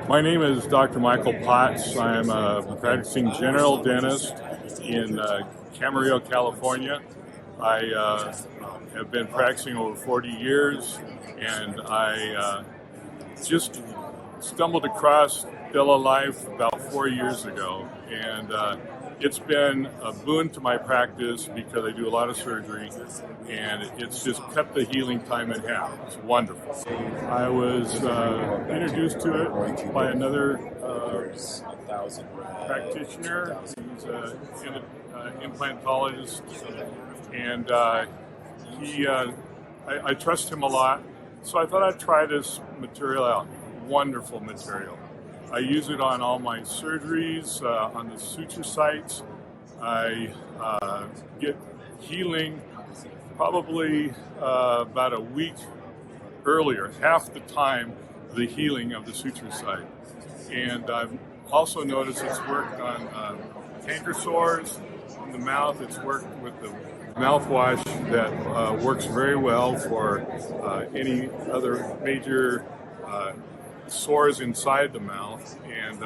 My name is Dr. Michael Potts. I'm a practicing general dentist in Camarillo, California. I have been practicing over 40 years, and I just stumbled across StellaLife about 4 years ago, and it's been a boon to my practice because I do a lot of surgery, and it's just cut the healing time in half. It's wonderful. I was introduced to it by another practitioner. He's an implantologist, and I trust him a lot, so I thought I'd try this material out. Wonderful material. I use it on all my surgeries, on the suture sites. I get healing probably about a week earlier, half the time the healing of the suture site. And I've also noticed it's worked on canker sores in the mouth. It's worked with the mouthwash that works very well for any other major sores inside the mouth, and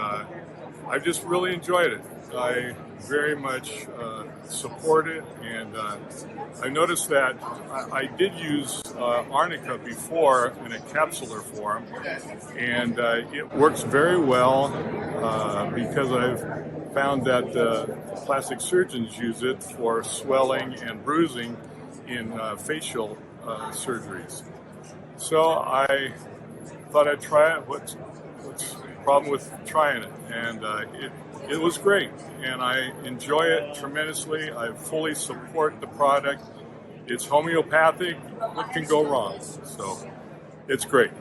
I've just really enjoyed it. I very much support it, and I noticed that I did use arnica before in a capsular form, and it works very well because I've found that plastic surgeons use it for swelling and bruising in facial surgeries. So I thought I'd try it. What's the problem with trying it? And it was great, and I enjoy it tremendously. I fully support the product. It's homeopathic. What can go wrong? So it's great.